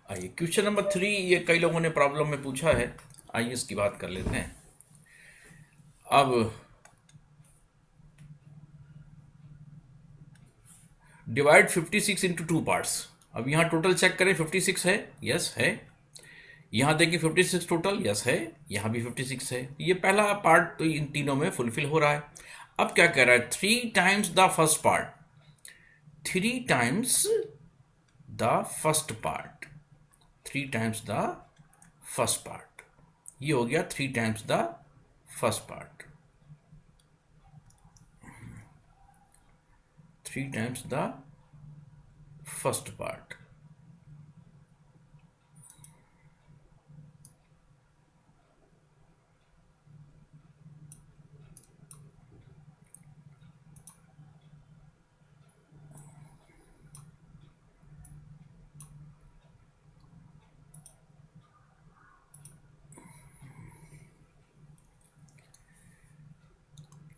आइए question number 3, ये कई लोगों ने प्रॉब्लम में पूछा है। आइए इसकी बात कर लेते हैं। अब डिवाइड 56 इंटू टू पार्ट्स। अब यहाँ टोटल चेक करें, 56 है, यस है। यहाँ देखिए 56 टोटल, यस है। यहाँ भी 56 है। ये पहला पार्ट तो इन तीनों में फुलफिल हो रहा है। अब क्या कह रहा है, 3 times the first part, 3 times the first part, 3 times the first part. ये हो गया 3 times the first part, 3 times the first part.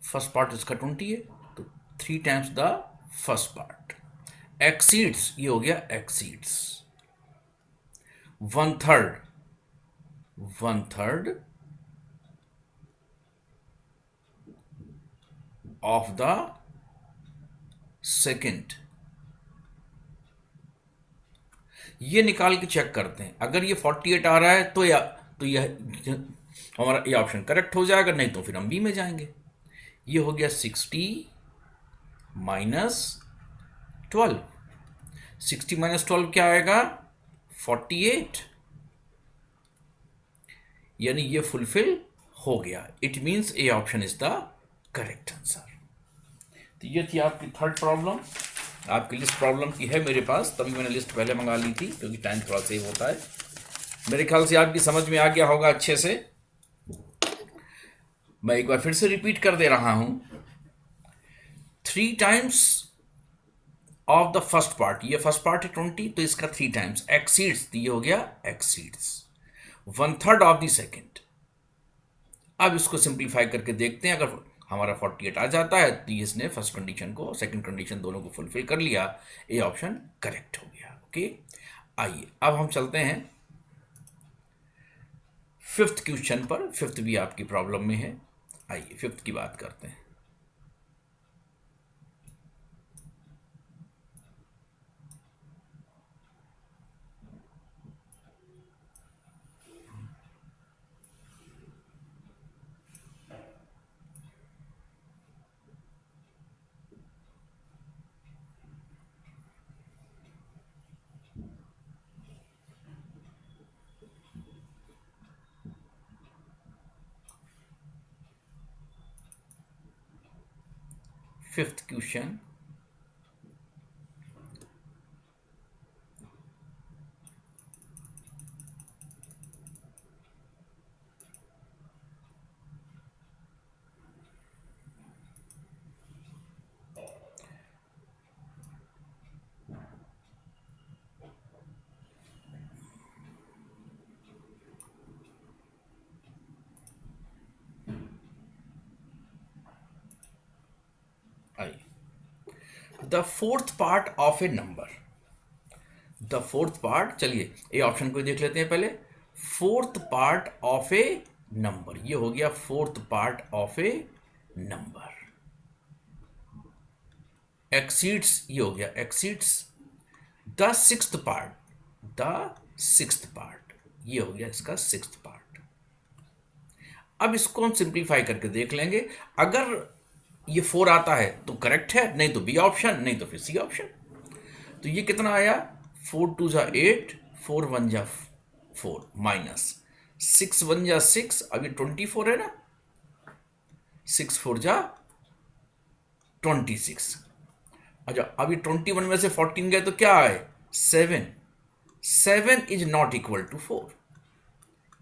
First part इसका 20 है, तो 3 times the first part. Exceeds, ये हो गया एक्सीड्स। 1/3, 1/3 of the second. ये निकाल के चेक करते हैं। अगर ये 48 आ रहा है तो यह हमारा ये ऑप्शन करेक्ट हो जाएगा, नहीं तो फिर हम बी में जाएंगे। ये हो गया 60 माइनस 12। 60 माइनस 12 क्या आएगा, 48। यानी ये फुलफिल हो गया। It means A option is the correct answer. तो ये थी आपकी थर्ड प्रॉब्लम। आपकी लिस्ट प्रॉब्लम की है मेरे पास, तभी मैंने लिस्ट पहले मंगा ली थी क्योंकि टाइम थोड़ा सेव होता है। मेरे ख्याल से आपकी समझ में आ गया होगा अच्छे से। मैं एक बार फिर से रिपीट कर दे रहा हूं। 3 times of the first part, ये फर्स्ट पार्ट है 20, तो इसका 3 टाइम्स। एक्सीड्स, ये हो गया एक्सीड्स। 1/3 of the second. अब इसको सिंप्लीफाई करके देखते हैं। अगर हमारा 48 आ जाता है तो इसने फर्स्ट कंडीशन को, सेकंड कंडीशन दोनों को फुलफिल कर लिया। ए ऑप्शन करेक्ट हो गया। ओके, आइए अब हम चलते हैं फिफ्थ क्वेश्चन पर। फिफ्थ भी आपकी प्रॉब्लम में है। आइए फिफ्थ की बात करते हैं। फिफ्थ क्वेश्चन, आइए the fourth part of a number. The fourth part, चलिए ए ऑप्शन को देख लेते हैं पहले। Fourth part of a number, ये हो गया fourth part of a number. Exceeds, ये हो गया exceeds the sixth part, the sixth part, ये हो गया इसका सिक्स्थ पार्ट। अब इसको हम सिंप्लीफाई करके देख लेंगे। अगर ये 4 आता है तो करेक्ट है, नहीं तो बी ऑप्शन, नहीं तो फिर सी ऑप्शन। तो ये कितना आया, 4 2 जा 8, 4 1 जा 4, माइनस 6 1 जा 6, अभी 24 है ना, 6 4 जा 26। अच्छा, अभी 21 में से 14 गए तो क्या आए, 7। 7 इज नॉट इक्वल टू 4।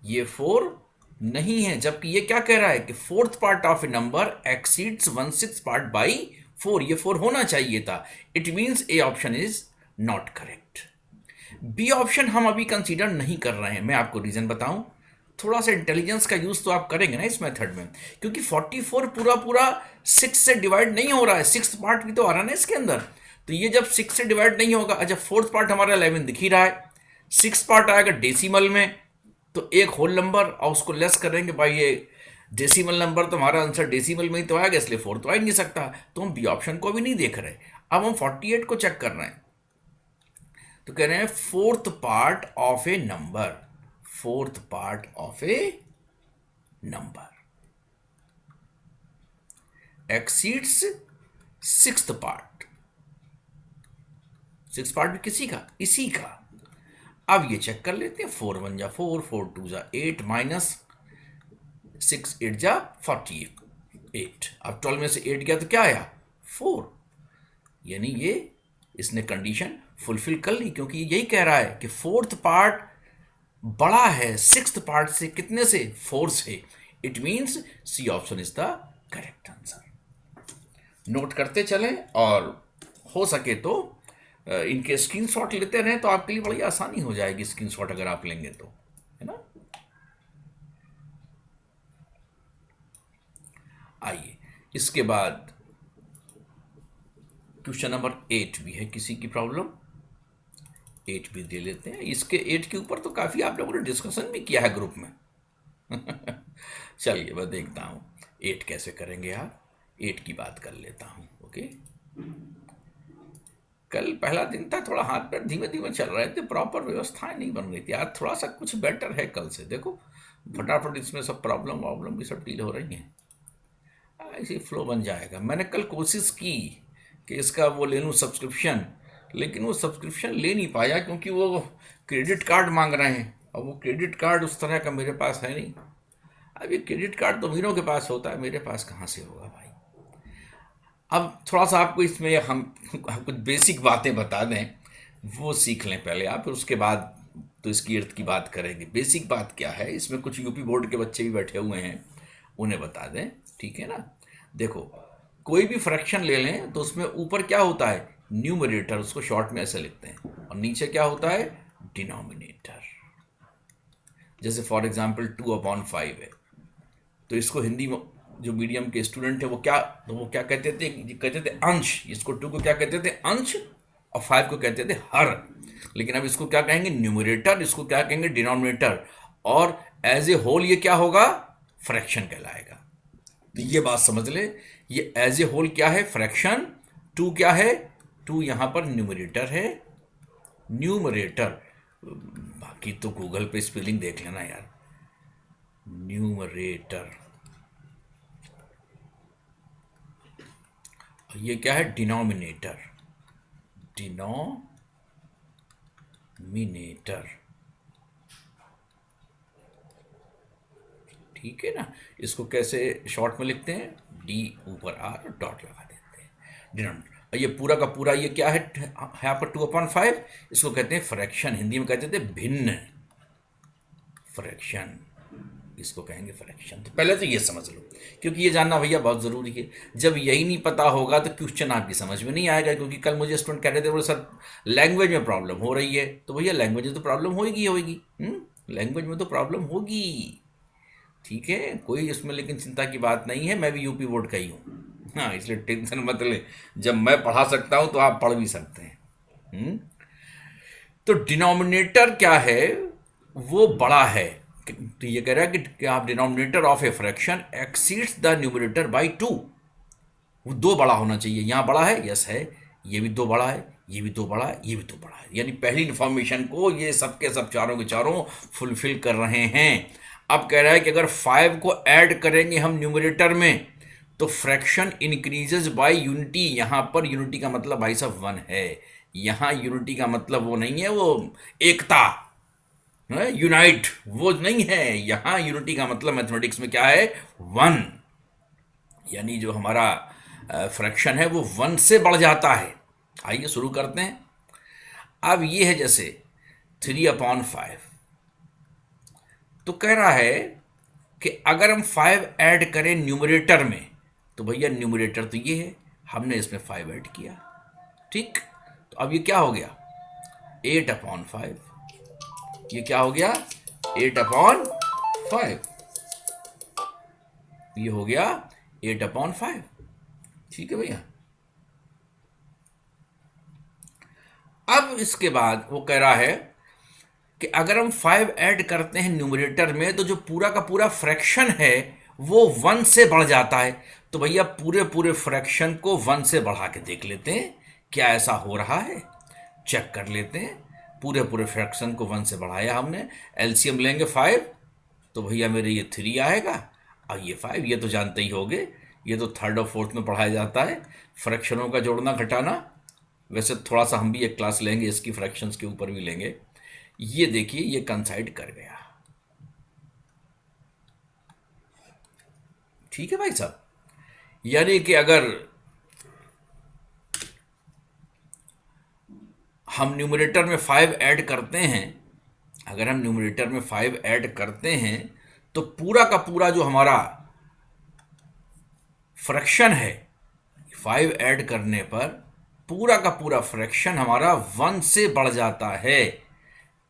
ये 4 नहीं है, जबकि ये क्या कह रहा है कि fourth part of a number exceeds 1/6 part by 4। ये 4 होना चाहिए था। It means A option is not correct. B option हम अभी कंसीडर नहीं कर रहे हैं। मैं आपको रीजन बताऊं, थोड़ा सा इंटेलिजेंस का यूज तो आप करेंगे ना इस मेथड में, क्योंकि 44 पूरा पूरा 6 से डिवाइड नहीं हो रहा है। सिक्स पार्ट भी तो आ रहा है ना इसके अंदर। तो ये जब 6 से डिवाइड नहीं होगा, अच्छा फोर्थ पार्ट हमारा 11 दिख ही रहा है, सिक्स पार्ट आएगा डेसिमल में, तो एक होल नंबर और उसको लेस करेंगे भाई, ये डेसिमल नंबर तो हमारा आंसर डेसिमल में ही तो आएगा, इसलिए फोर तो आ ही नहीं सकता, तो हम बी ऑप्शन को भी नहीं देख रहे। अब हम 48 को चेक कर रहे हैं, तो कह रहे हैं fourth part of a number, fourth part of a number exceeds sixth part, six part भी किसी का, इसी का। अब ये चेक कर लेते हैं, 4 1 जा 4, 4 2 जा 8, माइनस 6 8 जा 48। अब 12 में से 8 गया तो क्या आया 4, यानी ये इसने कंडीशन फुलफिल कर ली, क्योंकि यही कह रहा है कि फोर्थ पार्ट बड़ा है सिक्स्थ पार्ट से, कितने से 4 से। It means C option is the correct answer. Note करते चलें और हो सके तो इनके स्क्रीनशॉट लेते रहें, तो आपके लिए बड़ी आसानी हो जाएगी स्क्रीनशॉट अगर आप लेंगे तो, है ना। आइए इसके बाद क्वेश्चन नंबर 8 भी है, किसी की प्रॉब्लम 8 भी दे लेते हैं। इसके 8 के ऊपर तो काफ़ी आप लोगों ने डिस्कशन भी किया है ग्रुप में। चलिए मैं देखता हूँ 8 कैसे करेंगे आप, 8 की बात कर लेता हूँ। ओके, कल पहला दिन था, थोड़ा हाथ पैर धीमे धीमे चल रहे थे, प्रॉपर व्यवस्थाएं नहीं बन रही थी। आज थोड़ा सा कुछ बेटर है कल से, देखो फटाफट इसमें सब प्रॉब्लम वॉब्लम भी सब डील हो रही हैं, ऐसी फ्लो बन जाएगा। मैंने कल कोशिश की कि इसका वो ले लूँ सब्सक्रिप्शन, लेकिन वो सब्सक्रिप्शन ले नहीं पाया, क्योंकि वो क्रेडिट कार्ड मांग रहे हैं, और वो क्रेडिट कार्ड उस तरह का मेरे पास है नहीं। अब ये क्रेडिट कार्ड तो अमीरों के पास होता है, मेरे पास कहाँ से होगा भाई। अब थोड़ा सा आपको इसमें हम कुछ बेसिक बातें बता दें, वो सीख लें पहले आप, फिर उसके बाद तो इसकी अर्थ की बात करेंगे। बेसिक बात क्या है, इसमें कुछ यूपी बोर्ड के बच्चे भी बैठे हुए हैं, उन्हें बता दें, ठीक है ना। देखो कोई भी फ्रैक्शन ले लें तो उसमें ऊपर क्या होता है न्यूमरेटर, उसको शॉर्ट में ऐसे लिखते हैं, और नीचे क्या होता है डिनोमिनेटर। जैसे फॉर एग्जांपल 2/5 है, तो इसको हिंदी में जो मीडियम के स्टूडेंट है वो क्या, तो वो क्या कहते थे अंश। इसको 2 को क्या कहते थे अंश, और 5 को कहते थे हर। लेकिन अब इसको क्या कहेंगे न्यूमरेटर, इसको क्या कहेंगे डिनोमिनेटर, और एज ए होल ये क्या होगा फ्रैक्शन कहलाएगा। तो ये बात समझ ले, ये एज ए होल क्या है फ्रैक्शन, 2 क्या है 2 यहां पर न्यूमरेटर है, न्यूमरेटर। बाकी तो गूगल पे स्पेलिंग देख लेना यार, न्यूमरेटर। ये क्या है डिनोमिनेटर, डिनोमिनेटर, ठीक है ना। इसको कैसे शॉर्ट में लिखते हैं, डी ऊपर आर डॉट लगा देते हैं डिनोमिनेटर। ये पूरा का पूरा ये क्या है यहाँ पर 2/5, इसको कहते हैं फ्रैक्शन, हिंदी में कहते थे भिन्न, फ्रैक्शन इसको कहेंगे फ्रैक्शन। तो पहले तो ये समझ लो, क्योंकि ये जानना भैया बहुत ज़रूरी है। जब यही नहीं पता होगा तो क्वेश्चन आपकी समझ में नहीं आएगा। क्योंकि कल मुझे स्टूडेंट कह रहे थे बोले सर लैंग्वेज में प्रॉब्लम हो रही है, तो भैया लैंग्वेज में तो प्रॉब्लम होगी होगी, लैंग्वेज में तो प्रॉब्लम होगी, ठीक है, कोई इसमें लेकिन चिंता की बात नहीं है। मैं भी यूपी बोर्ड का ही हूँ, हाँ, इसलिए टेंशन मत ले, जब मैं पढ़ा सकता हूँ तो आप पढ़ भी सकते हैं। तो डिनोमिनेटर क्या है, वो बड़ा है। तो ये कह रहा है कि आप denominator of a fraction exceeds the numerator bye 2, वो 2 बड़ा होना चाहिए। यहाँ बड़ा है, यस है, ये भी 2 बड़ा है, ये भी 2 बड़ा है, ये भी 2 बड़ा है, यानी पहली इन्फॉर्मेशन को ये सबके सब चारों के चारों फुलफिल कर रहे हैं। अब कह रहा है कि अगर 5 को ऐड करेंगे हम न्यूमरेटर में तो फ्रैक्शन इंक्रीजेज बाय यूनिटी। यहाँ पर यूनिटी का मतलब भाई साहब 1 है, यहाँ यूनिटी का मतलब वो नहीं है, वो एकता, यूनाइट, वो नहीं है। यहाँ यूनिटी का मतलब मैथमेटिक्स में क्या है 1, यानी जो हमारा फ्रैक्शन है वो 1 से बढ़ जाता है। आइए शुरू करते हैं। अब ये है जैसे 3/5, तो कह रहा है कि अगर हम 5 ऐड करें न्यूमरेटर में, तो भैया न्यूमरेटर तो ये है, हमने इसमें 5 ऐड किया, ठीक। तो अब ये क्या हो गया 8/5, ये क्या हो गया 8/5, ये हो गया 8/5, ठीक है भैया। अब इसके बाद वो कह रहा है कि अगर हम 5 ऐड करते हैं न्यूमरेटर में तो जो पूरा का पूरा फ्रैक्शन है वो 1 से बढ़ जाता है। तो भैया पूरे पूरे फ्रैक्शन को 1 से बढ़ा के देख लेते हैं क्या ऐसा हो रहा है, चेक कर लेते हैं। पूरे पूरे फ्रैक्शन को 1 से बढ़ाया हमने, एलसीएम लेंगे 5, तो भैया मेरे ये 3 आएगा और ये 5, ये तो जानते ही होगे, ये तो थर्ड और फोर्थ में पढ़ाया जाता है, फ्रैक्शनों का जोड़ना घटाना। वैसे थोड़ा सा हम भी एक क्लास लेंगे इसकी, फ्रैक्शंस के ऊपर भी लेंगे। ये देखिए ये कंसाइड कर गया। ठीक है भाई साहब, यानी कि अगर हम न्यूमरेटर में 5 ऐड करते हैं, अगर हम न्यूमरेटर में 5 ऐड करते हैं तो पूरा का पूरा जो हमारा फ्रैक्शन है 5 ऐड करने पर पूरा का पूरा फ्रैक्शन हमारा 1 से बढ़ जाता है।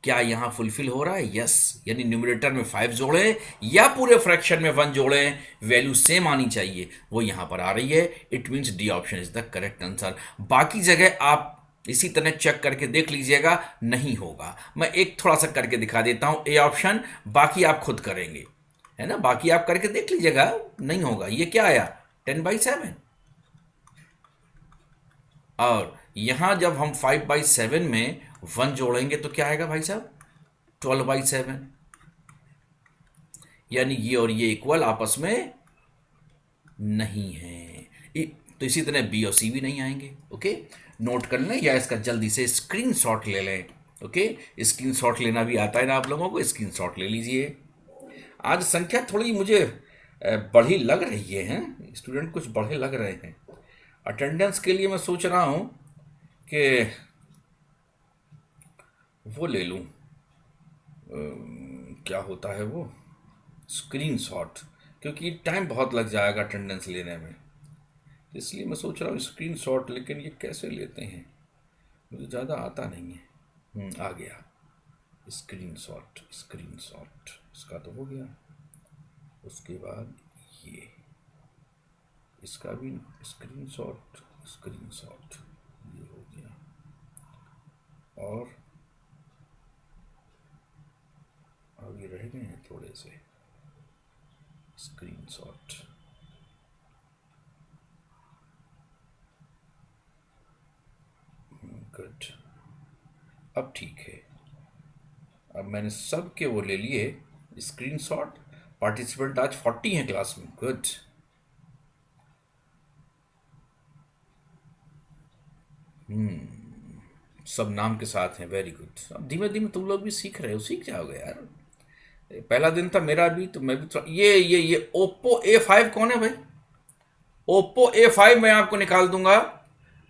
क्या यहां फुलफिल हो रहा है? यस। यानी न्यूमरेटर में 5 जोड़ें या पूरे फ्रैक्शन में 1 जोड़ें, वैल्यू सेम आनी चाहिए, वो यहां पर आ रही है। It means D option is the correct answer. बाकी जगह आप इसी तरह चेक करके देख लीजिएगा, नहीं होगा। मैं एक थोड़ा सा करके दिखा देता हूं, ए ऑप्शन, बाकी आप खुद करेंगे, है ना, बाकी आप करके देख लीजिएगा, नहीं होगा। ये क्या आया? 10/7। और यहां जब हम 5/7 में 1 जोड़ेंगे तो क्या आएगा भाई साहब? 12/7। यानी ये और ये इक्वल आपस में नहीं है। तो इसी तरह बी और सी भी नहीं आएंगे। ओके, नोट कर लें या इसका जल्दी से स्क्रीनशॉट ले लें। ओके, स्क्रीनशॉट लेना भी आता है ना आप लोगों को, स्क्रीनशॉट ले लीजिए। आज संख्या थोड़ी मुझे बढ़ी लग रही है, हैं? स्टूडेंट कुछ बढ़े लग रहे हैं। अटेंडेंस के लिए मैं सोच रहा हूँ कि वो ले लूँ, क्या होता है वो, स्क्रीनशॉट, क्योंकि टाइम बहुत लग जाएगा अटेंडेंस लेने में, इसलिए मैं सोच रहा हूँ स्क्रीनशॉट। लेकिन ये कैसे लेते हैं, मुझे ज़्यादा आता नहीं है। आ गया स्क्रीनशॉट। स्क्रीनशॉट इसका तो हो गया, उसके बाद ये इसका भी स्क्रीनशॉट। स्क्रीनशॉट ये हो गया, और अभी रह गए हैं थोड़े से स्क्रीनशॉट। गुड, अब ठीक है। अब मैंने सब के वो ले लिए स्क्रीनशॉट। पार्टिसिपेंट आज 40 हैं क्लास में। गुड, सब नाम के साथ हैं। Very good. अब धीमे धीमे तुम लोग भी सीख रहे हो, सीख जाओगे यार। पहला दिन था मेरा भी, तो मैं भी ये ओप्पो A5 कौन है भाई? ओप्पो A5 मैं आपको निकाल दूंगा।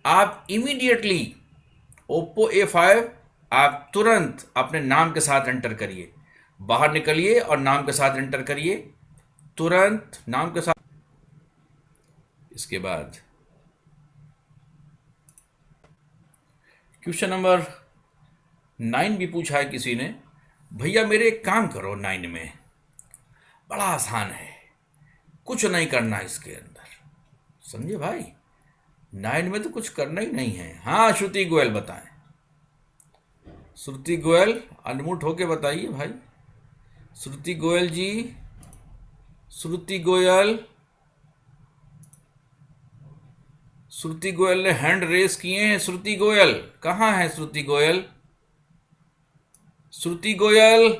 आप इमीडिएटली ओप्पो A5 आप तुरंत अपने नाम के साथ एंटर करिए, बाहर निकलिए और नाम के साथ एंटर करिए, तुरंत नाम के साथ। इसके बाद क्वेश्चन नंबर 9 भी पूछा है किसी ने। भैया मेरे एक काम करो, 9 में बड़ा आसान है, कुछ नहीं करना इसके अंदर, समझे भाई? 9 में तो कुछ करना ही नहीं है। हाँ श्रुति गोयल बताएं, श्रुति गोयल अनम्यूट होके बताइए भाई। श्रुति गोयल जी, श्रुति गोयल, श्रुति गोयल ने हैंड रेस किए हैं। श्रुति गोयल कहाँ है? श्रुति गोयल, श्रुति गोयल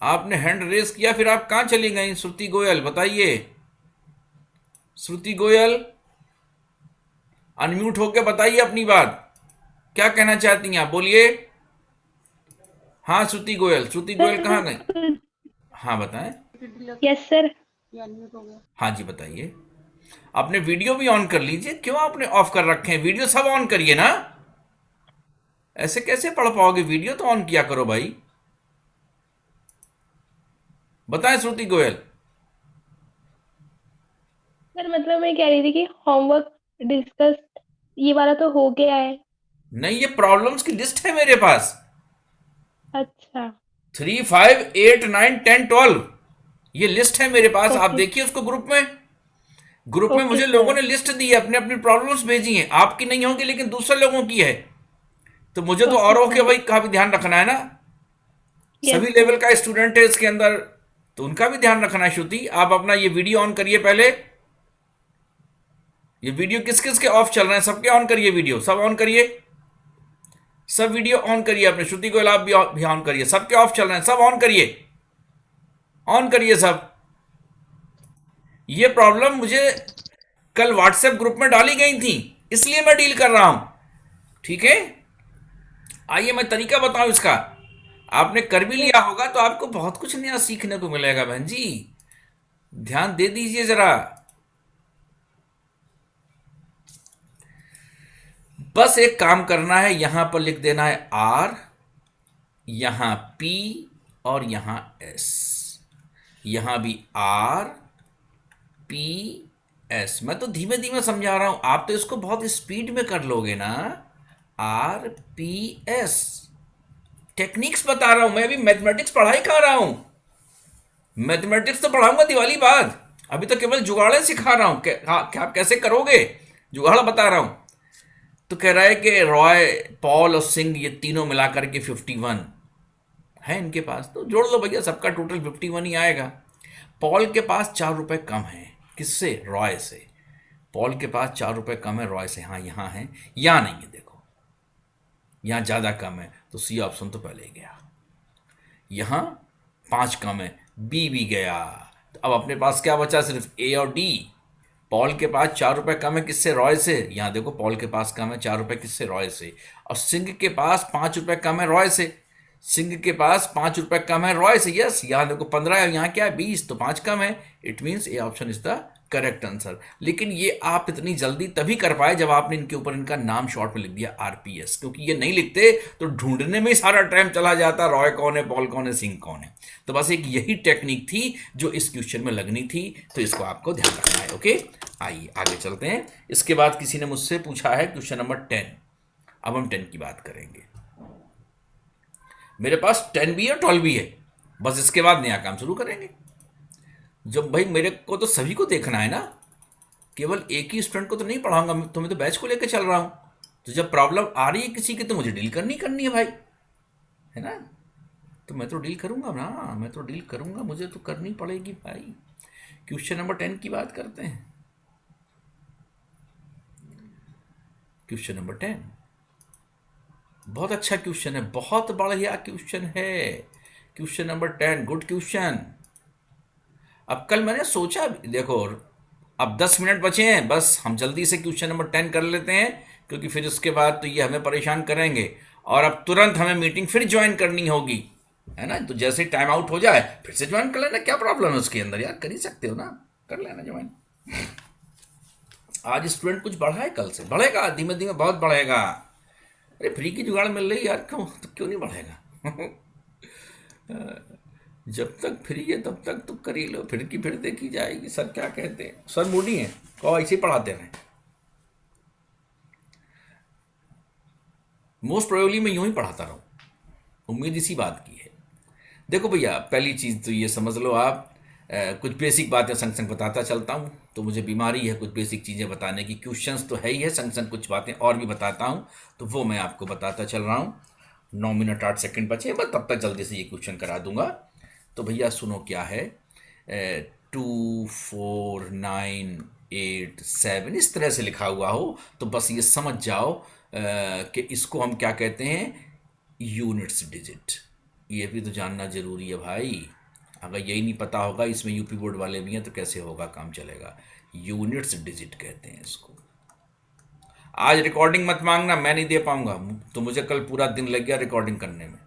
आपने हैंड रेस किया, फिर आप कहाँ चली गई? श्रुति गोयल बताइए। श्रुति गोयल अनम्यूट होके बताइए अपनी बात, क्या कहना चाहती हैं आप, बोलिए। हाँ श्रुति गोयल, श्रुति गोयल कहाँ गई? हाँ बताएं। Yes sir. हाँ जी बताइए। आपने वीडियो भी ऑन कर लीजिए, क्यों आपने ऑफ कर रखे हैं? वीडियो सब ऑन करिए ना, ऐसे कैसे पढ़ पाओगे? वीडियो तो ऑन किया करो भाई। बताएं श्रुति गोयल। सर मतलब मैं कह रही थी कि होमवर्क डिस्कस ये वाला तो हो गया है। नहीं, ये प्रॉब्लम्स की लिस्ट है मेरे पास। अच्छा 3, 5, 8, 9, 10, 12 ये लिस्ट है मेरे पास। आप ओके देखिए उसको ग्रुप में। ग्रुप में ओके मुझे लोगों सर ने लिस्ट दी है, अपनी अपनी प्रॉब्लम्स भेजी हैं। आपकी नहीं होगी लेकिन दूसरे लोगों की है, तो मुझे तो ओके औरों के सर भाई का भी ध्यान रखना है ना। यस सभी सर। लेवल का स्टूडेंट है इसके अंदर, तो उनका भी ध्यान रखना है। श्रुति, आप अपना ये वीडियो ऑन करिए पहले। ये वीडियो किस किस के ऑफ चल रहे हैं, सबके ऑन करिए, वीडियो सब ऑन करिए, सब वीडियो ऑन करिए अपने। श्रुति को आप भी ऑन करिए, सबके ऑफ चल रहे हैं, सब ऑन करिए, ऑन करिए सब। ये प्रॉब्लम मुझे कल व्हाट्सएप ग्रुप में डाली गई थी, इसलिए मैं डील कर रहा हूं। ठीक है, आइए मैं तरीका बताऊं इसका। आपने कर भी यस। लिया होगा तो आपको बहुत कुछ नया सीखने को मिलेगा बहन जी, ध्यान दे दीजिए जरा। बस एक काम करना है, यहां पर लिख देना है आर, यहां पी और यहां एस, यहां भी आर पी एस। मैं तो धीमे धीमे समझा रहा हूं, आप तो इसको बहुत स्पीड में कर लोगे ना। आर पी एस, टेक्निक्स बता रहा हूं मैं, अभी मैथमेटिक्स पढ़ाई कर रहा हूं। मैथमेटिक्स तो पढ़ाऊंगा दिवाली बाद, अभी तो केवल जुगाड़े सिखा रहा हूं, क्या आप कैसे करोगे, जुगाड़ बता रहा हूं। तो कह रहा है कि रॉय, पॉल और सिंह ये तीनों मिलाकर के 51 है इनके पास, तो जोड़ लो भैया, सबका टोटल 51 ही आएगा। पॉल के पास 4 रुपए कम है, किससे, रॉय से। पॉल के पास 4 रुपए कम है रॉय से, हाँ यहाँ है, यहाँ नहीं है, देखो यहाँ ज़्यादा कम है, तो सी ऑप्शन तो पहले ही गया। यहाँ 5 कम है, बी भी गया। तो अब अपने पास क्या बचा, सिर्फ ए और डी। पॉल के पास 4 रुपए कम है, किससे, रॉय से। यहाँ देखो पॉल के पास कम है 4 रुपए, किससे, रॉय से। और सिंह के पास 5 रुपए कम है रॉय से, सिंह के पास 5 रुपए कम है रॉय से। यस, यहाँ देखो 15 है, यहाँ क्या है 20, तो 5 कम है। It means A option is the correct answer. लेकिन ये आप इतनी जल्दी तभी कर पाए जब आपने इनके ऊपर इनका नाम शॉर्ट में लिख दिया आरपीएस, क्योंकि ये नहीं लिखते तो ढूंढने में ही सारा टाइम चला जाता, रॉय कौन है, पॉल कौन है, सिंह कौन है। तो बस एक यही टेक्निक थी जो इस क्वेश्चन में लगनी थी, तो इसको आपको ध्यान रखना है। ओके, आइए आगे चलते हैं। इसके बाद किसी ने मुझसे पूछा है क्वेश्चन नंबर 10। अब हम 10 की बात करेंगे। मेरे पास 10 भी है, 12 भी है, बस इसके बाद नया काम शुरू करेंगे। जब भाई मेरे को तो सभी को देखना है ना, केवल एक ही स्टूडेंट को तो नहीं पढ़ाऊंगा, तो मैं तो बैच को लेकर चल रहा हूँ। तो जब प्रॉब्लम आ रही है किसी की, तो मुझे डील करनी है भाई, है ना। तो मैं तो डील करूंगा ना, मैं तो डील करूंगा, मुझे तो करनी पड़ेगी भाई। क्वेश्चन नंबर 10 की बात करते हैं। क्वेश्चन नंबर 10 बहुत अच्छा क्वेश्चन है, बहुत बढ़िया क्वेश्चन है। Question number 10 good question. अब कल मैंने सोचा, देखो अब 10 मिनट बचे हैं, बस हम जल्दी से क्वेश्चन नंबर 10 कर लेते हैं, क्योंकि फिर उसके बाद तो ये हमें परेशान करेंगे, और अब तुरंत हमें मीटिंग फिर ज्वाइन करनी होगी, है ना। तो जैसे टाइम आउट हो जाए फिर से ज्वाइन कर लेना, क्या प्रॉब्लम है उसके अंदर, यार कर ही सकते हो ना, कर लेना ज्वाइन। आज स्टूडेंट कुछ बढ़ा है, कल से बढ़ेगा, धीमे धीमे बहुत बढ़ेगा। अरे फ्री की जुगाड़ मिल रही है यार, क्यों नहीं बढ़ेगा। जब तक फ्री है तब तक तो कर ही लो, फिर की फिर देखी जाएगी। सर क्या कहते हैं, सर मूडी हैं, कहो ऐसे ही पढ़ाते रहें। मोस्ट प्रोबेबली मैं यूं ही पढ़ाता रहूं, उम्मीद इसी बात की है। देखो भैया, पहली चीज़ तो ये समझ लो आप, कुछ बेसिक बातें संग संग बताता चलता हूँ, तो मुझे बीमारी है कुछ बेसिक चीज़ें बताने की। क्वेश्चंस तो है ही है, संग संग कुछ बातें और भी बताता हूँ, तो वो मैं आपको बताता चल रहा हूँ। 9 मिनट 8 सेकंड बचे, बस तब तक जल्दी से ये क्वेश्चन करा दूंगा। तो भैया सुनो क्या है, 2 4 9 8 7 इस तरह से लिखा हुआ हो, तो बस ये समझ जाओ कि इसको हम क्या कहते हैं, यूनिट्स डिजिट। ये भी तो जानना जरूरी है भाई, अगर यही नहीं पता होगा, इसमें यूपी बोर्ड वाले भी हैं तो कैसे होगा, काम चलेगा। यूनिट्स डिजिट कहते हैं इसको। आज रिकॉर्डिंग मत मांगना, मैं नहीं दे पाऊंगा, तो मुझे कल पूरा दिन लग गया रिकॉर्डिंग करने में।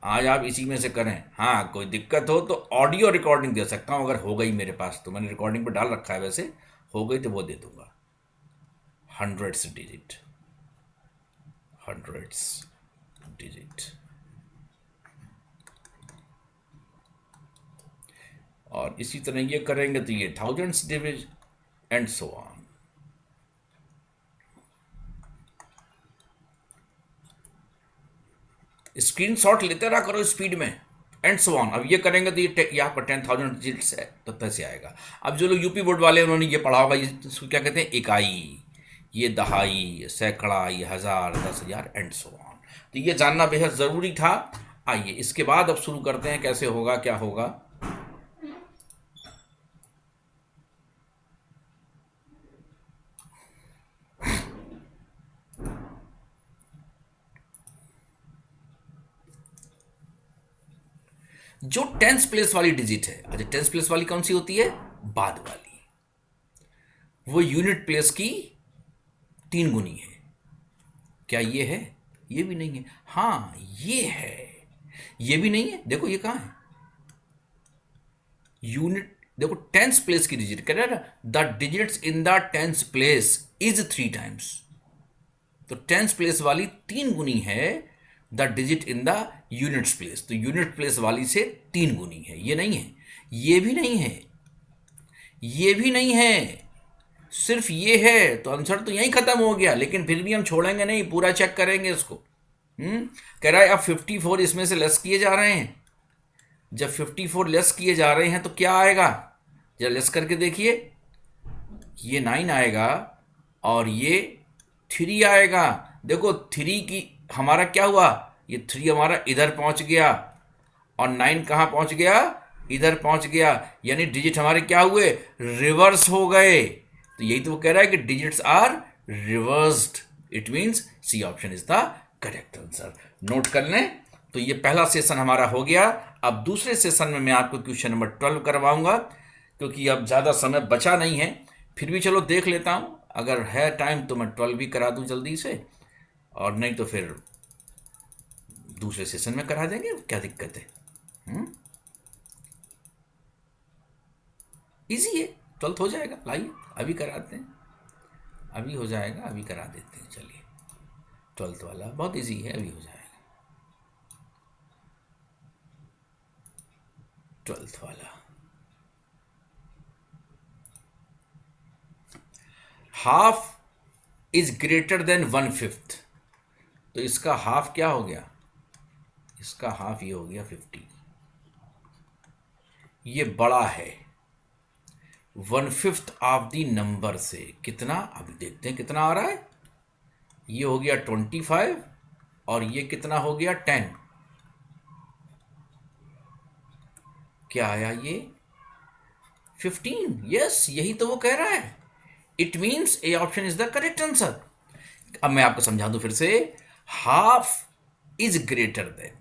आज आप इसी में से करें, हाँ कोई दिक्कत हो तो ऑडियो रिकॉर्डिंग दे सकता हूँ, अगर हो गई मेरे पास तो, मैंने रिकॉर्डिंग पर डाल रखा है वैसे, हो गई तो वो दे दूंगा। Hundreds digit, hundreds digit. और इसी तरह ये करेंगे तो ये thousands digit and so on. Screenshot लेते रहा करो स्पीड में, एंड सो ऑन। अब ये करेंगे तो ये यहाँ पर 10,000 डिजिट्स है, तो तैसे आएगा। अब जो लोग यूपी बोर्ड वाले उन्होंने ये पढ़ा होगा, ये इसको क्या कहते हैं, इकाई, ये दहाई, ये सैकड़ा, ये हज़ार, 10,000 एंड सो ऑन। तो ये जानना बेहद ज़रूरी था। आइए इसके बाद अब शुरू करते हैं कैसे होगा क्या होगा। जो टेंस प्लेस वाली डिजिट है, अच्छा टेंस प्लेस वाली कौन सी होती है? बाद वाली। वो यूनिट प्लेस की 3 गुनी है। क्या ये है? ये भी नहीं है। हाँ ये है। ये भी नहीं है, देखो ये कहाँ है? यूनिट, देखो टेंस प्लेस की डिजिट कह रहा है ना, the digits in the tens place is 3 times. तो टेंस प्लेस वाली 3 गुनी है the digit in the units place, तो यूनिट प्लेस वाली से 3 गुनी है। ये नहीं है, ये भी नहीं है, ये भी नहीं है, सिर्फ ये है। तो आंसर तो यहीं खत्म हो गया, लेकिन फिर भी हम छोड़ेंगे नहीं, पूरा चेक करेंगे इसको। कह रहा है अब 54 इसमें से लेस किए जा रहे हैं। जब 54 लेस किए जा रहे हैं तो क्या आएगा? जरा लेस करके देखिए, ये 9 आएगा और ये 3 आएगा। देखो 3 की हमारा क्या हुआ, ये 3 हमारा इधर पहुंच गया और 9 कहाँ पहुंच गया? इधर पहुंच गया। यानी डिजिट हमारे क्या हुए? रिवर्स हो गए। तो यही तो वो कह रहा है कि digits are reversed. It means C option is the correct answer. Note कर लें। तो ये पहला सेशन हमारा हो गया। अब दूसरे सेशन में मैं आपको क्वेश्चन नंबर 12 करवाऊंगा, क्योंकि अब ज़्यादा समय बचा नहीं है। फिर भी चलो देख लेता हूँ, अगर है टाइम तो मैं 12 भी करा दूँ जल्दी से, और नहीं तो फिर दूसरे सेशन में करा देंगे, क्या दिक्कत है? इजी है, 12 हो जाएगा। लाइए अभी कराते हैं, अभी हो जाएगा, अभी करा देते हैं। चलिए 12 वाला बहुत इजी है, अभी हो जाएगा 12 वाला। हाफ इज ग्रेटर देन 1/5, तो इसका हाफ क्या हो गया? इसका हाफ ये हो गया 50। ये बड़ा है 1/5 ऑफ दी नंबर से। कितना? अभी देखते हैं कितना आ रहा है। ये हो गया 25 और ये कितना हो गया 10। क्या आया ये? 15। यस, यही तो वो कह रहा है। It means A option is the correct answer. अब मैं आपको समझा दूं फिर से। हाफ इज ग्रेटर देन,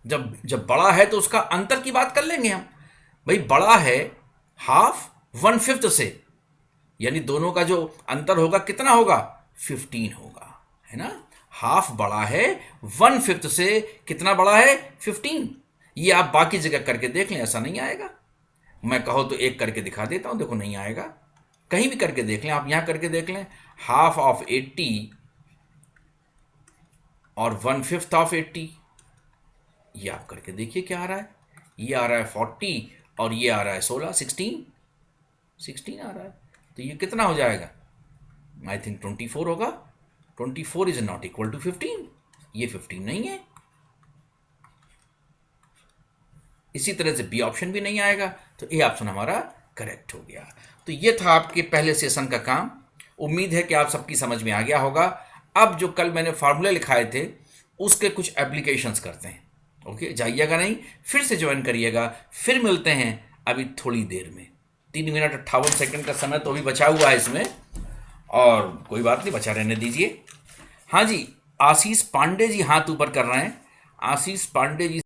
जब जब बड़ा है तो उसका अंतर की बात कर लेंगे हम। भाई बड़ा है हाफ 1/5 से, यानी दोनों का जो अंतर होगा कितना होगा? 15 होगा, है ना। हाफ बड़ा है 1/5 से, कितना बड़ा है? 15। ये आप बाकी जगह करके देख लें, ऐसा नहीं आएगा। मैं कहो तो एक करके दिखा देता हूं, देखो नहीं आएगा। कहीं भी करके देख लें, आप यहां करके देख लें। हाफ ऑफ 80 और 1/5 ऑफ 80, ये आप करके देखिए क्या आ रहा है। ये आ रहा है 40 और ये आ रहा है 16, 16 आ रहा है। तो ये कितना हो जाएगा? आई थिंक 24 होगा। 24 इज नॉट इक्वल टू 15, ये 15 नहीं है। इसी तरह से बी ऑप्शन भी नहीं आएगा, तो ए ऑप्शन हमारा करेक्ट हो गया। तो ये था आपके पहले सेशन का काम। उम्मीद है कि आप सबकी समझ में आ गया होगा। अब जो कल मैंने फार्मूले लिखाए थे उसके कुछ एप्लीकेशंस करते हैं। ओके, जाइएगा नहीं, फिर से ज्वाइन करिएगा। फिर मिलते हैं अभी थोड़ी देर में। 3 मिनट 58 सेकंड का समय तो अभी बचा हुआ है इसमें, और कोई बात नहीं, बचा रहने दीजिए। हाँ जी, आशीष पांडे जी हाथ ऊपर कर रहे हैं। आशीष पांडे जी